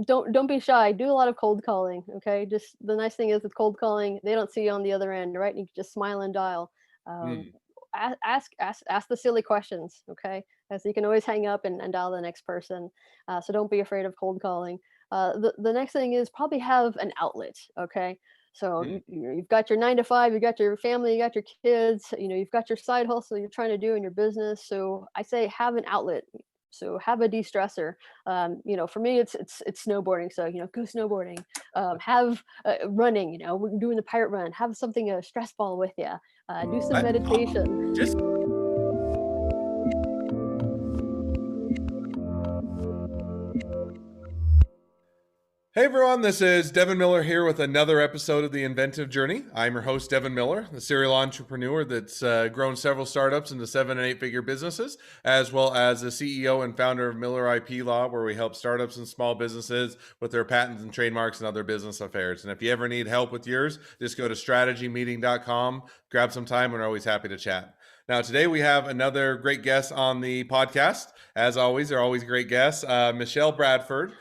don't be shy. Do a lot of cold calling. Okay, just the nice thing is with cold calling, they don't see you on the other end, right? You can just smile and dial. Um, Mm. ask the silly questions. Okay, as you can always hang up and dial the next person. So don't be afraid of cold calling. The next thing is probably have an outlet. Okay. So Mm. you've got your 9 to 5, you got your family, you got your kids, you've got your side hustle you're trying to do in your business. So I say have an outlet. So have a de-stressor. For me, it's snowboarding. So go snowboarding. Have running. We're doing the pirate run. Have something a stress ball with you. Do some I, meditation. just Hey everyone, this is Devin Miller here with another episode of the Inventive Journey. I'm your host, Devin Miller, the serial entrepreneur that's grown several startups into 7 and 8 figure businesses, as well as the CEO and founder of Miller IP Law, where we help startups and small businesses with their patents and trademarks and other business affairs. And if you ever need help with yours, just go to strategymeeting.com, grab some time, and we're always happy to chat. Now, today we have another great guest on the podcast. As always, they're always great guests, Michelle Bradford.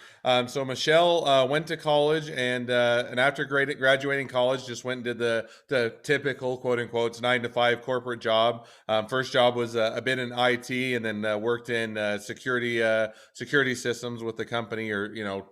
So Michelle went to college and after graduating college, just went and did the typical quote unquote 9 to 5 corporate job. First job was a bit in IT, and then worked in security systems with the company, or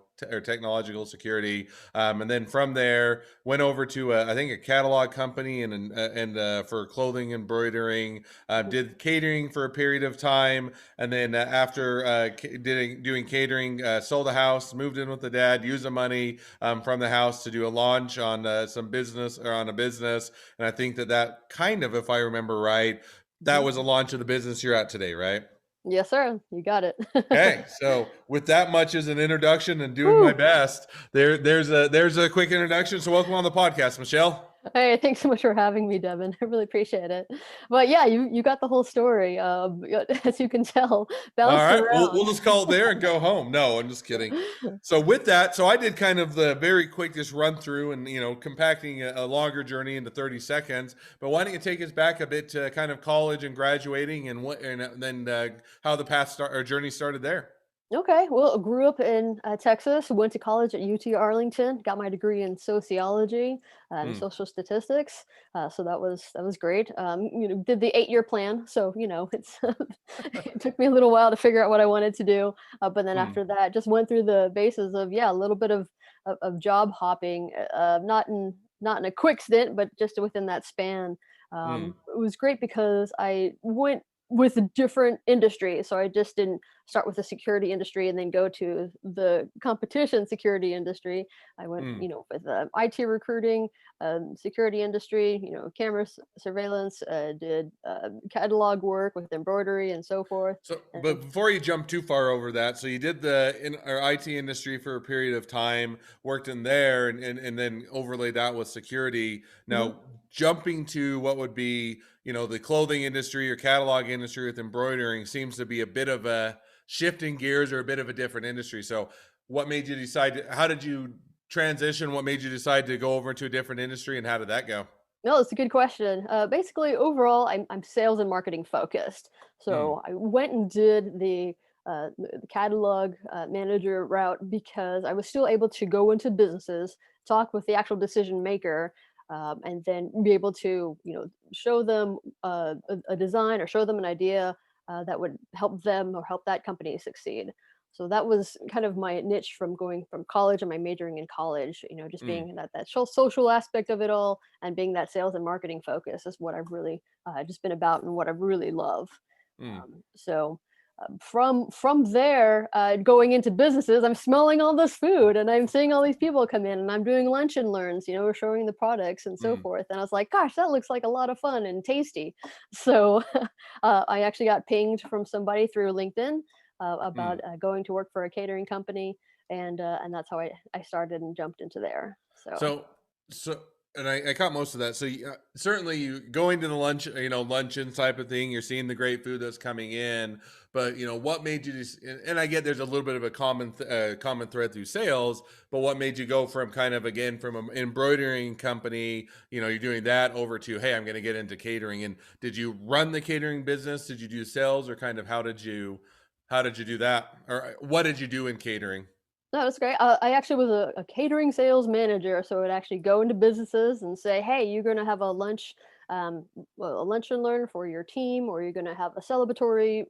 technological security, and then from there went over to I think a catalog company and for clothing embroidering. Did catering for a period of time, and then after doing catering, sold a house, moved in with the dad, used the money from the house to do a launch on some business or on a business. And I think that kind of, if I remember right, that Mhm. was a launch of the business you're at today, right? Yes, sir. You got it. Okay, so with that much as an introduction and doing my Woo! best, there's a quick introduction. So welcome on the podcast, Michelle. Hey, thanks so much for having me, Devin. I really appreciate it. But yeah, you got the whole story. As you can tell, All bounced right, we'll around. just call it there and go home. No, I'm just kidding. So with that, so I did kind of the very quick just run through and compacting a longer journey into 30 seconds. But why don't you take us back a bit to kind of college and graduating and what and then how the path start or journey started there? Okay, well, grew up in Texas, went to college at UT Arlington, got my degree in sociology and Hmm. social statistics. So that was great. Did the 8-year plan, so it's it took me a little while to figure out what I wanted to do. But then Hmm. after that, just went through the bases of a little bit of job hopping, not in a quick stint, but just within that span. Hmm. It was great because I went with a different industry, so I just didn't start with the security industry and then go to the competition security industry. I went, Hmm. with IT recruiting, security industry, surveillance, did catalog work with embroidery and so forth. So, And but before you jump too far over that, so you did or IT industry for a period of time, worked in there, and then overlaid that with security. mhm. Now, jumping to what would be, the clothing industry or catalog industry with embroidering seems to be a bit of a shifting gears or a bit of a different industry. So, what made you decide? How did you transition? What made you decide to go over into a different industry, and how did that go? No, it's a good question. Basically, overall, I'm sales and marketing focused. Hmm. So I went and did the catalog manager route because I was still able to go into businesses, talk with the actual decision maker, and then be able to show them a design or show them an idea that would help them or help that company succeed. So that was kind of my niche from going from college and my majoring in college. Just Hmm. being that social aspect of it all and being that sales and marketing focus is what I've really just been about and what I really love. Hmm. From there, going into businesses, I'm smelling all this food and I'm seeing all these people come in and I'm doing lunch and learns, we're showing the products and so Hmm. forth. And I was like, gosh, that looks like a lot of fun and tasty. So I actually got pinged from somebody through LinkedIn Hmm. about going to work for a catering company, and that's how I started and jumped into there. So. So, so, and I caught most of that. So, certainly, you going to the lunch, luncheon type of thing. You're seeing the great food that's coming in, but what made you just? And I get there's a little bit of a common thread through sales, but what made you go from kind of again from an embroidering company? You're doing that over to hey, I'm going to get into catering. And did you run the catering business? Did you do sales, or kind of how did you do that, or what did you do in catering? No, that's great. I actually was a catering sales manager, so I'd actually go into businesses and say, "Hey, you're going to have a lunch, well, a lunch and learn for your team, or you're going to have a celebratory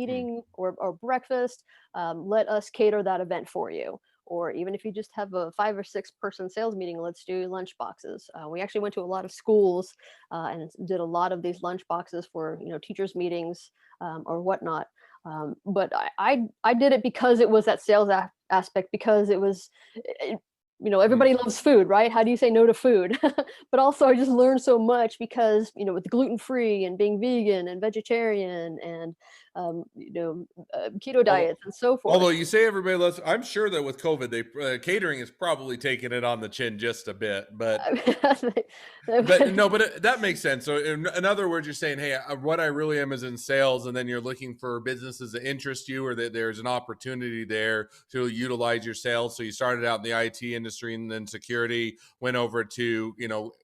Mm, meeting or breakfast. Let us cater that event for you." Or even if you just have a 5 or 6 person sales meeting, let's do lunch boxes. We actually went to a lot of schools and did a lot of these lunch boxes for teachers meetings or whatnot. But I did it because it was that sales aspect, because it was mm. everybody loves food, right? How do you say no to food? But also I just learned so much because with gluten free and being vegan and vegetarian and keto Although diets and so although forth. you say everybody loves, I'm sure that with COVID, catering is probably taking it on the chin just a bit, but no, but that makes sense. So in other words, you're saying, hey, what I really am is in sales, and then you're looking for businesses that interest you, or that there's an opportunity there to utilize your sales. So you started out in the IT industry, and then security, went over to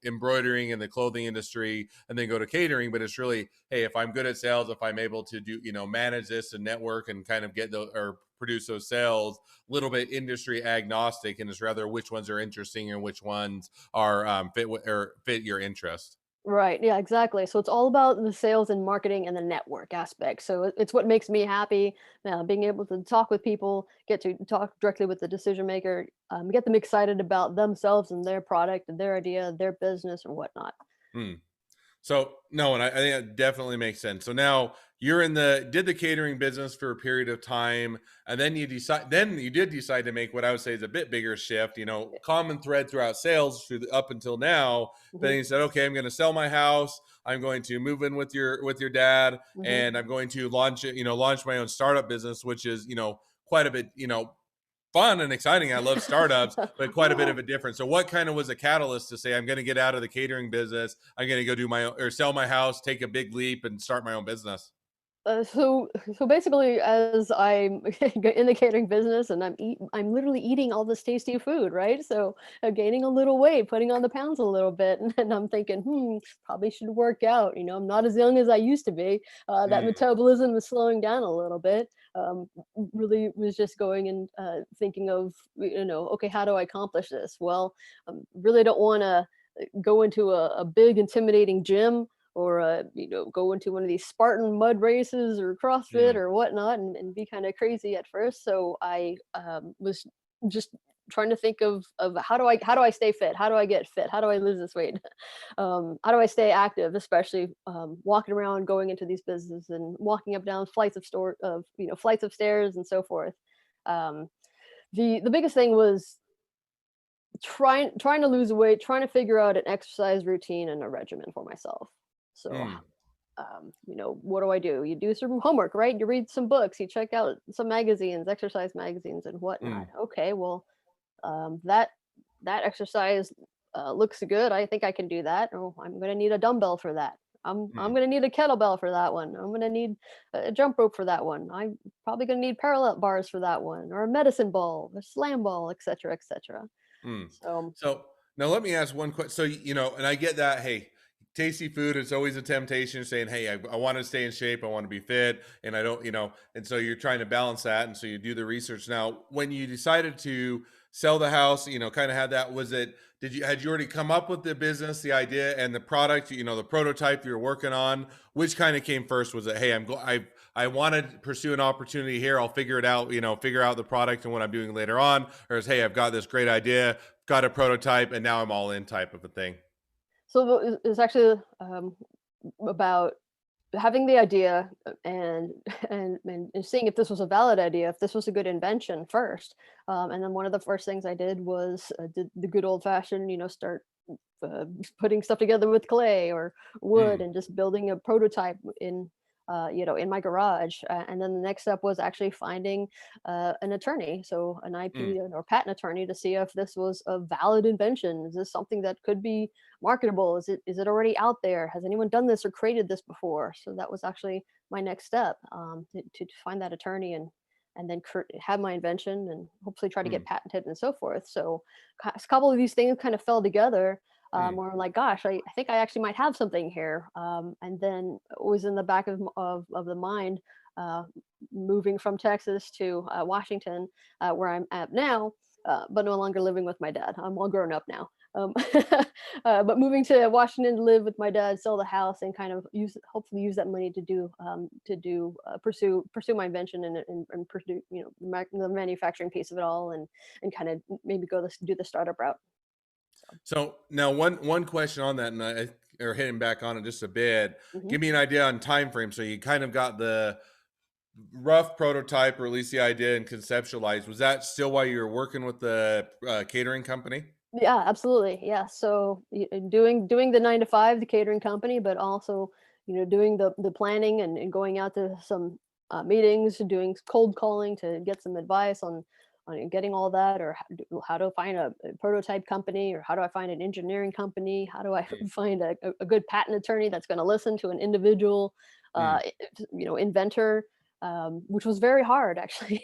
embroidering in the clothing industry, and then go to catering. But it's really, hey, if I'm good at sales, if I'm able to do manage this and network and kind of get those or produce those sales, little bit industry agnostic, and it's rather which ones are interesting and which ones are fit your interest. Right. Yeah, exactly. So it's all about the sales and marketing and the network aspect. So it's what makes me happy, being able to talk with people, get to talk directly with the decision maker, get them excited about themselves and their product and their idea, their business and whatnot. Hmm. So no, and I think that definitely makes sense. So now you're in the did the catering business for a period of time, and then you did decide to make what I would say is a bit bigger shift. Common thread throughout sales up until now. Then Hmm. you said, okay, I'm going to sell my house. I'm going to move in with your dad, Hmm. and I'm going to launch my own startup business, which is quite a bit fun and exciting. I love startups, but quite a bit of a difference. So, what kind of was a catalyst to say I'm going to get out of the catering business? I'm going to go do my own, or sell my house, take a big leap, and start my own business. So basically, as I'm in the catering business and I'm literally eating all this tasty food, right? So gaining a little weight, putting on the pounds a little bit, and I'm thinking, probably should work out. I'm not as young as I used to be. That Mm, metabolism is slowing down a little bit. Really was just going and thinking of, okay, how do I accomplish this? Well, really don't want to go into a big intimidating gym, or go into one of these Spartan mud races or CrossFit mm, or whatnot, and be kind of crazy at first. So I was just trying to think of how do I stay fit, how do I get fit, how do I lose this weight, how do I stay active, especially walking around, going into these businesses and walking up down flights of stairs and so forth. um, the biggest thing was trying to lose weight, trying to figure out an exercise routine and a regimen for myself. So, mm, what do I do? You do some homework, right? You read some books, you check out some magazines, exercise magazines and whatnot. mm, Okay, well, that exercise looks good. I think I can do that. Oh, I'm gonna need a dumbbell for that. I'm mm, gonna need a kettlebell for that one. I'm gonna need a jump rope for that one. I'm probably gonna need parallel bars for that one, or a medicine ball, a slam ball, etc., etc. mm. So, So now let me ask one question. So and I get that. Hey, tasty food is always a temptation. Saying, hey, I want to stay in shape. I want to be fit, and I don't, and so you're trying to balance that, and so you do the research. Now, when you decided to sell the house, kind of had that. Was it? Had you already come up with the business, the idea, and the product? The prototype you were working on. Which kind of came first? Was it, hey, I want to pursue an opportunity here. I'll figure it out. Figure out the product and what I'm doing later on. Or is, hey, I've got this great idea, got a prototype, and now I'm all in type of a thing. it's actually about having the idea and and seeing if this was a valid idea, if this was a good invention first. And then one of the first things I did was did the good old fashioned, start uh, putting stuff together with clay or wood Mm, and just building a prototype in my garage. And then the next step was actually finding an attorney, so an mm, IP or patent attorney, to see if this was a valid invention. Is this something that could be marketable? Is it already out there? Has anyone done this or created this before? So that was actually my next step, to find that attorney and then have my invention and hopefully try to mm, get patented and so forth. So a couple of these things kind of fell together, mm, where I'm like, gosh, I think I actually might have something here. And then always in the back of the mind, uh, moving from Texas to Washington, where I'm at now, but no longer living with my dad. I'm all grown up now. Um, but moving to Washington to live with my dad, sell the house, and kind of hopefully use that money to pursue my invention and pursue the manufacturing piece of it all, and kind of maybe do the startup route. So. So now one question on that, and or hitting back on it just a bit. Mhm. Give me an idea on time frame. So you kind of got the rough prototype, or at least the idea and conceptualized. Was that still while you were working with the catering company? Yeah, absolutely. Yeah. So doing the 9 to 5, the catering company, but also doing the planning and going out to some meetings, doing cold calling to get some advice on getting all that, or how to find a prototype company, or how do I find an engineering company, how do I Mm, find a good patent attorney that's going to listen to an individual, mm, inventor, which was very hard actually.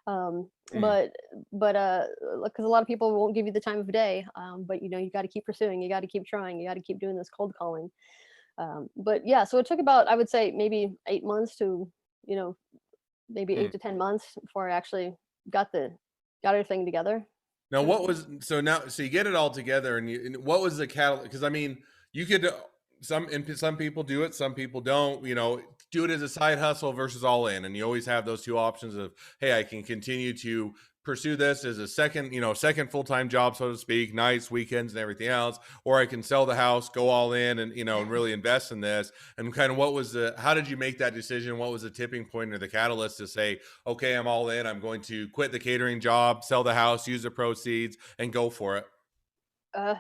mm. But because a lot of people won't give you the time of day, but you got to keep pursuing, you got to keep trying, you got to keep doing this cold calling. But yeah, so it took about, I would say, maybe 8 months to, you know maybe Mm. 8 to 10 months before I actually got the got everything together. Now, Uh, what was so now? So you get it all together, and what was the catalyst? Because I mean, you could some people do it, some people don't. Do it as a side hustle versus all in, and you always have those two options of, hey, I can continue to pursue this as a second full time job, so to speak, nights, weekends, and everything else, or I can sell the house, go all in, and really invest in this. And kind of how did you make that decision? What was the tipping point or the catalyst to say, okay, I'm all in. I'm going to quit the catering job, sell the house, use the proceeds, and go for it. uh,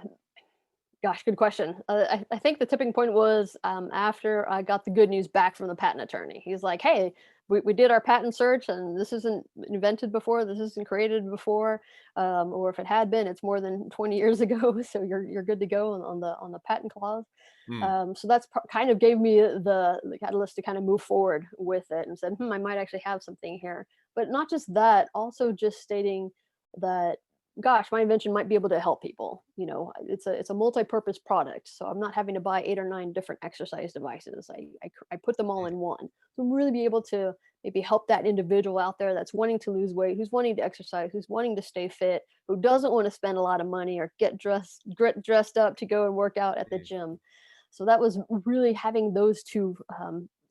Gosh, good question. I think the tipping point was after I got the good news back from the patent attorney. He's like, "Hey, we did our patent search, and this isn't invented before. This isn't created before, or if it had been, it's more than 20 years ago. So you're good to go on the patent clause." Mm, So that's kind of gave me the catalyst to kind of move forward with it, and said, I might actually have something here. But not just that, also just stating that, gosh, my invention might be able to help people. It's a multi-purpose product, so I'm not having to buy 8 or 9 different exercise devices. I put them all mm, in one, so really be able to maybe help that individual out there that's wanting to lose weight, who's wanting to exercise, who's wanting to stay fit, who doesn't want to spend a lot of money or get dressed up to go and work out at the mm, gym. So that was really having those two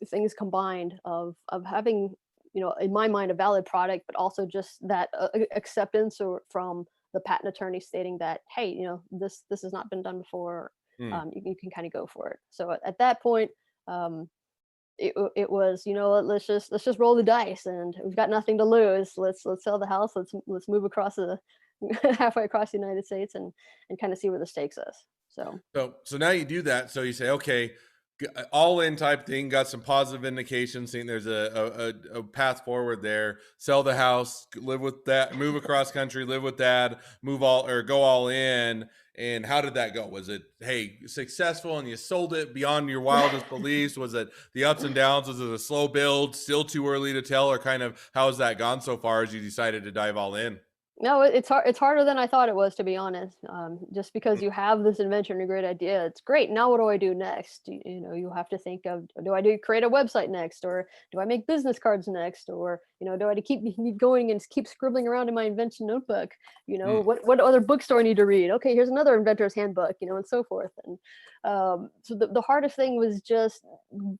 things combined, of having, in my mind, a valid product, but also just that acceptance or from the patent attorney stating that, hey, this has not been done before. mm. You can kind of go for it. So at that point, um, it was, let's just roll the dice, and we've got nothing to lose. Let's sell the house. Let's move across the halfway across the United States, and kind of see where the stakes is. So. So now you do that. So you say, okay, all in type thing. Got some positive indications. Seeing there's a path forward there. Sell the house, live with that, move across country, live with dad, move all or go all in. And how did that go? Was it, hey, successful and you sold it beyond your wildest beliefs? Was it the ups and downs? Was it a slow build? Still too early to tell, or kind of how has that gone so far as you decided to dive all in? No, it's hard. It's harder than I thought it was, to be honest. Just because Mm, you have this invention and a great idea, it's great. Now, what do I do next? You have to think of, do I do create a website next, or do I make business cards next, or do I keep going and keep scribbling around in my invention notebook? mm, What other bookstore I need to read? Okay, here's another inventor's handbook, and so forth. And so the hardest thing was just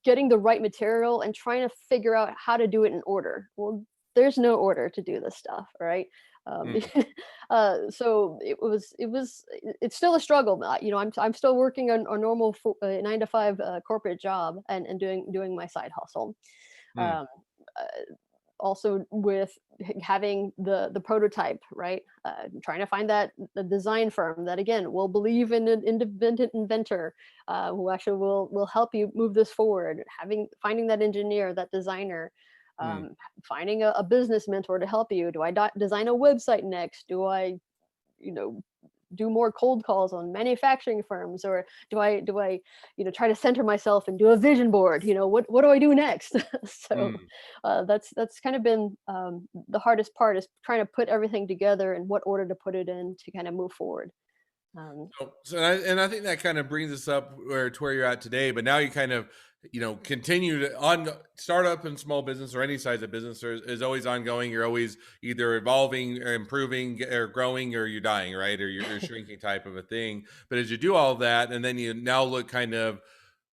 getting the right material and trying to figure out how to do it in order. Well, there's no order to do this stuff, right? Um, mm, so it's still a struggle. I'm still working on a normal 9 to 5 corporate job, and doing my side hustle. mm, Um, uh, Also with having the prototype, right? Trying to find that the design firm that, again, will believe in an independent inventor, who actually will help you move this forward. Finding that engineer, that designer, mm, finding a business mentor to help you. Do I design a website next? Do I, you know, do more cold calls on manufacturing firms, or do I try to center myself and do a vision board? What do I do next? So mm. that's kind of been the hardest part, is trying to put everything together and what order to put it in to kind of move forward. Um, And I think that kind of brings us up where you're at today. But now you kind of, continue to on startup and small business or any size of business is always ongoing. You're always either evolving or improving or growing, or you're dying, right? Or you're shrinking type of a thing. But as you do all that, and then you now look kind of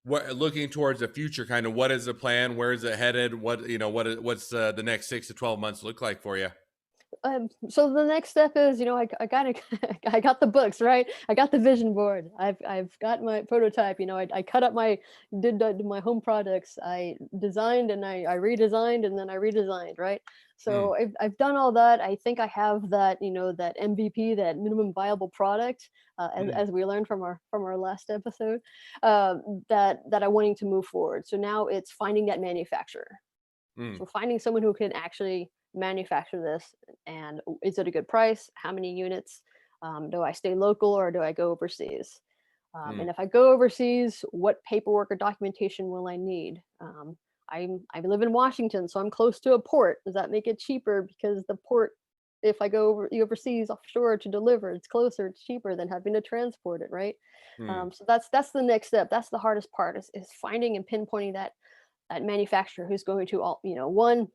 looking towards the future, kind of what is the plan? Where is it headed? What's the next 6 to 12 months look like for you? so the next step is, I kind of I got the books, right? I got the vision board. I've got my prototype. I cut up did my home products. I designed and I redesigned and then I redesigned, right? Mm, So I've done all that. I think I have that, that MVP, that minimum viable product, mm, as we learned from our last episode, that I'm wanting to move forward. So now it's finding that manufacturer. mm, So finding someone who can actually manufacture this, and is it a good price? How many units? Do I stay local or do I go overseas? mm, And if I go overseas, what paperwork or documentation will I need? I live in Washington, so I'm close to a port. Does that make it cheaper because the port, if I go overseas offshore to deliver, it's closer, it's cheaper than having to transport it, right? mm, So that's the next step. That's the hardest part is finding and pinpointing that manufacturer who's going to one,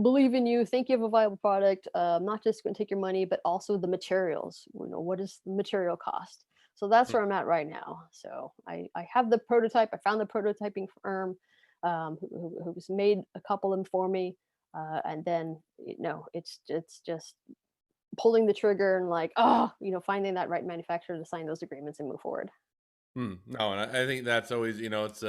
believe in you, think you have a viable product, not just going to take your money, but also the materials. What is the material cost? So that's mm. where I'm at right now. So I have the prototype. I found the prototyping firm, who's made a couple of them for me, and then it's just pulling the trigger and like, finding that right manufacturer to sign those agreements and move forward. No, and I think that's always, it's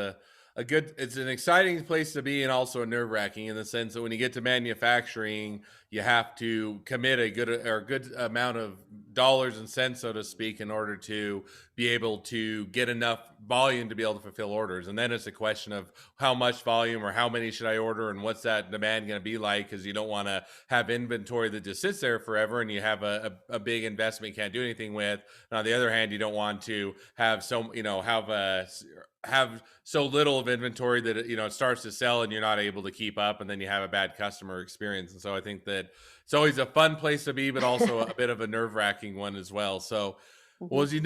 it's an exciting place to be, and also nerve wracking in the sense that when you get to manufacturing, you have to commit a good amount of dollars and cents, so to speak, in order to be able to get enough volume to be able to fulfill orders. And then it's a question of how much volume or how many should I order and what's that demand going to be like, because you don't want to have inventory that just sits there forever and you have a big investment you can't do anything with. And on the other hand, you don't want to have have so little of inventory that it starts to sell and you're not able to keep up, and then you have a bad customer experience. And so I think that it's always a fun place to be, but also a bit of a nerve wracking one as well. So, well, Mhm. as you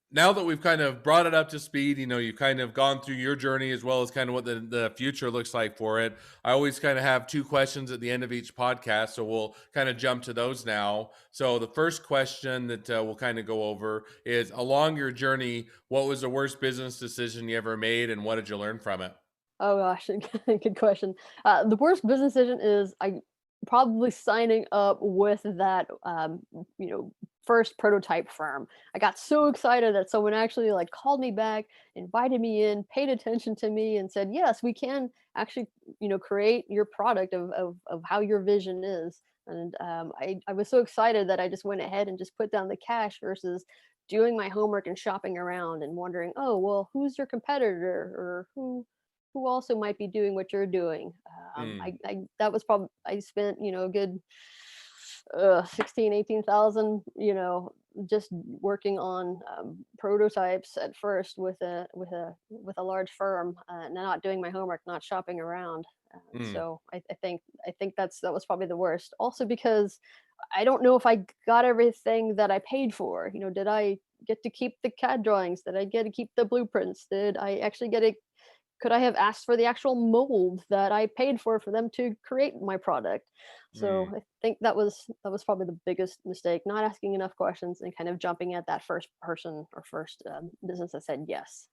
now that we've kind of brought it up to speed, you've kind of gone through your journey as well as kind of what the future looks like for it. I always kind of have two questions at the end of each podcast. So we'll kind of jump to those now. So the first question that we'll kind of go over is, along your journey, what was the worst business decision you ever made and what did you learn from it? Oh gosh, good question. The worst business decision is I probably signing up with that first prototype firm. I got so excited that someone actually like called me back, invited me in, paid attention to me, and said, "Yes, we can actually create your product of how your vision is." And I was so excited that I just went ahead and just put down the cash versus doing my homework and shopping around and wondering, oh well, who's your competitor or who also might be doing what you're doing. Mm, I that was probably I spent a good 16, 18,000, just working on prototypes at first with a large firm, and not doing my homework, not shopping around. mm, So I think that was probably the worst. Also because I don't know if I got everything that I paid for. Did I get to keep the CAD drawings? Did I get to keep the blueprints? Did I actually get to could I have asked for the actual mold that I paid for them to create my product? So mm. I think that was probably the biggest mistake, not asking enough questions and kind of jumping at that first person or first business that said yes.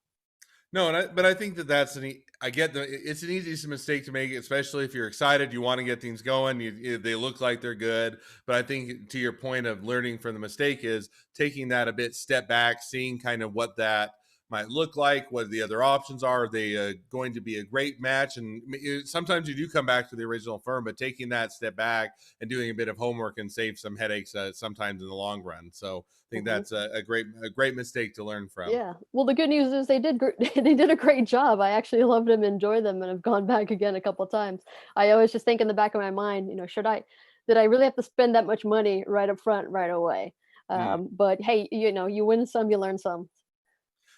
No, but I think that I get it's an easy mistake to make, especially if you're excited, you want to get things going, they look like they're good. But I think to your point of learning from the mistake is taking that a bit step back, seeing kind of what that might look like, what the other options are. Are they going to be a great match? And sometimes you do come back to the original firm, but taking that step back and doing a bit of homework and save some headaches sometimes in the long run. So I think Mhm. that's a great mistake to learn from. Yeah. Well, the good news is they did they did a great job. I actually loved them, enjoyed them, and have gone back again a couple times. I always just think in the back of my mind, should I did I really have to spend that much money right up front right away? Mm. But hey, you win some, you learn some.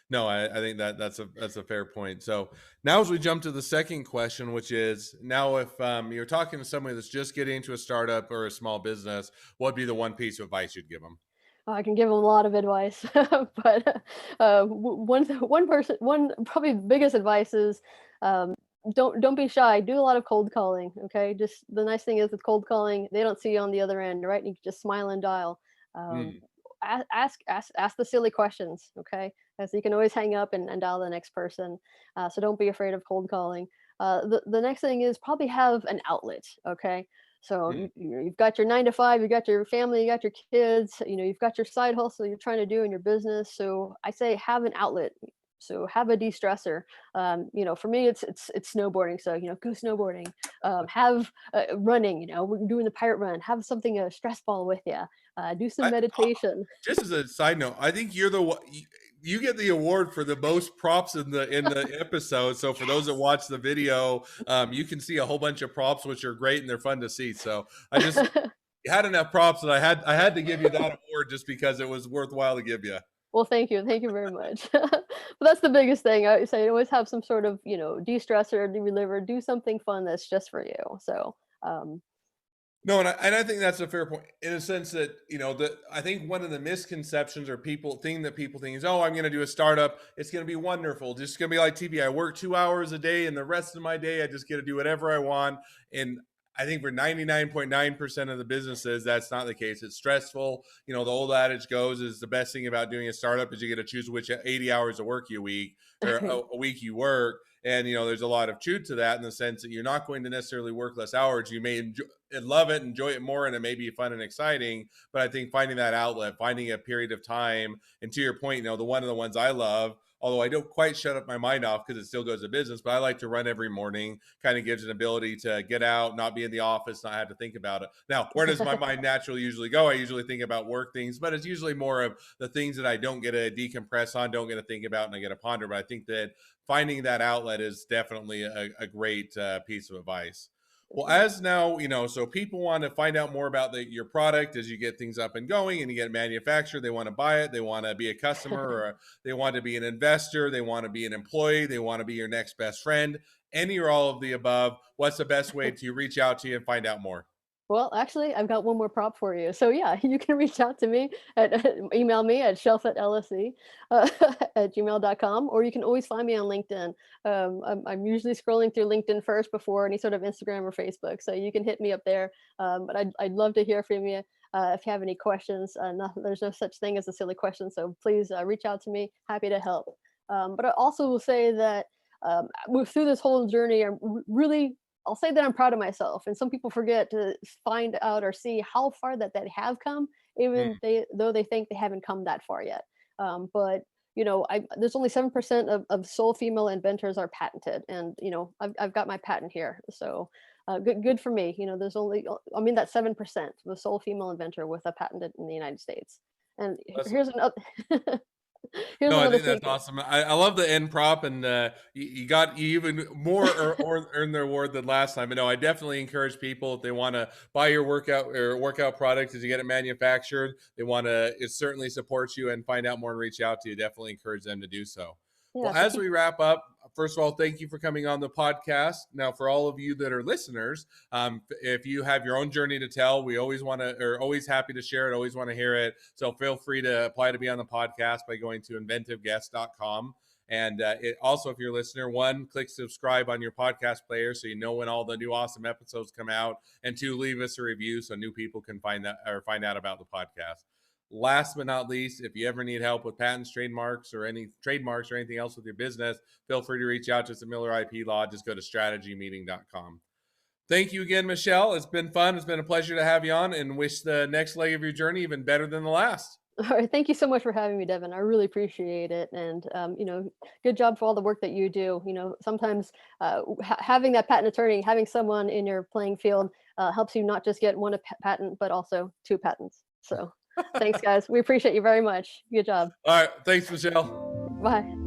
No, I think that's a fair point. So now, as we jump to the second question, which is, now if you're talking to somebody that's just getting into a startup or a small business, what would be the one piece of advice you'd give them? Oh, I can give them a lot of advice, but one probably the biggest advice is um, don't be shy. Do a lot of cold calling. Okay, just the nice thing is with cold calling, they don't see you on the other end, right? You can just smile and dial. Um, Mm. ask the silly questions. Okay, as you can always hang up and dial the next person. So don't be afraid of cold calling. The next thing is probably have an outlet. Okay, so Mm. you've got your 9 to 5, you got your family, you got your kids, you've got your side hustle you're trying to do in your business. So I say have an outlet. So have a de-stressor. For me, it's snowboarding. So go snowboarding. Have running. We're doing the pirate run. Have something a stress ball with you. Do some I, meditation. just as a side note, I think you're the one. You get the award for the most props in the episode. So for those that Yes. watch the video, you can see a whole bunch of props, which are great and they're fun to see. So I just you had enough props that I had to give you that award just because it was worthwhile to give you. Well, thank you very much. But that's the biggest thing. I say always have some sort of, de-stressor, de-reliever, do something fun that's just for you. So, um, No, and I think that's a fair point in a sense that I think one of the misconceptions or people think is, oh, I'm going to do a startup, it's going to be wonderful, just going to be like TV. I work 2 hours a day, and the rest of my day I just get to do whatever I want. And I think for 99.9% of the businesses, that's not the case. It's stressful. The old adage goes is the best thing about doing a startup is you get to choose which 80 hours of work you week or a week you work. And there's a lot of truth to that in the sense that you're not going to necessarily work less hours. You may love it, enjoy it more, and it may be fun and exciting. But I think finding that outlet, finding a period of time, and to your point, the one of the ones I love, although I don't quite shut up my mind off because it still goes to business, but I like to run every morning. Kind of gives an ability to get out, not be in the office, not have to think about it. Now, where does my mind naturally usually go? I usually think about work things, but it's usually more of the things that I don't get to decompress on, don't get to think about, and I get to ponder. But I think that finding that outlet is definitely a great piece of advice. for Well, sure. as now, so people want to find out more about your product as you get things up and going and you get manufactured. They want to buy it. They want to be a customer or they want to be an investor. They want to be an employee. They want to be your next best friend. Any or all of the above. What's the best way to reach out to you and find out more? Well, actually, I've got one more prop for you. So yeah, you can reach out to me email me at shelfetlse uh, at gmail.com, or you can always find me on LinkedIn. I'm usually scrolling through LinkedIn first before any sort of Instagram or Facebook. So you can hit me up there. But I'd love to hear from you. If you have any questions, there's no such thing as a silly question. So please reach out to me. Happy to help. But I also will say that through this whole journey, really I'll say that I'm proud of myself. And some people forget to find out or see how far that they have come, Mm, even though they think they haven't come that far yet. But there's only 7% of sole female inventors are patented, and I've got my patent here. So good for me. There's only that 7% of a sole female inventor with a patent in the United States. And that's here's another here's No, I another think that's secret. awesome. I love the end prop, and you even more or earn the award than last time. But no, I definitely encourage people if they want to buy your workout product as you get it manufactured. They want to it certainly supports you and find out more and reach out to you. Definitely encourage them to do so. Yeah, Well, so as keep we wrap up, first of all, thank you for coming on the podcast. Now, for all of you that are listeners, if you have your own journey to tell, we always want to, or always happy to share it, always want to hear it. So feel free to apply to be on the podcast by going to inventiveguest.com. And also, if you're a listener, one, click subscribe on your podcast player so you know when all the new awesome episodes come out. And two, leave us a review so new people can find out about the podcast. Last but not least, if you ever need help with patents, trademarks, or anything else with your business, feel free to reach out to us at Miller IP Law. Just go to strategymeeting.com. Thank you again, Michelle. It's been fun. It's been a pleasure to have you on and wish the next leg of your journey even better than the last. All right, thank you so much for having me, Devin. I really appreciate it, and good job for all the work that you do. Sometimes having that patent attorney, having someone in your playing field, helps you not just get one patent, but also two patents. So, thanks, guys. We appreciate you very much. Good job. All right. Thanks, Michelle. Bye.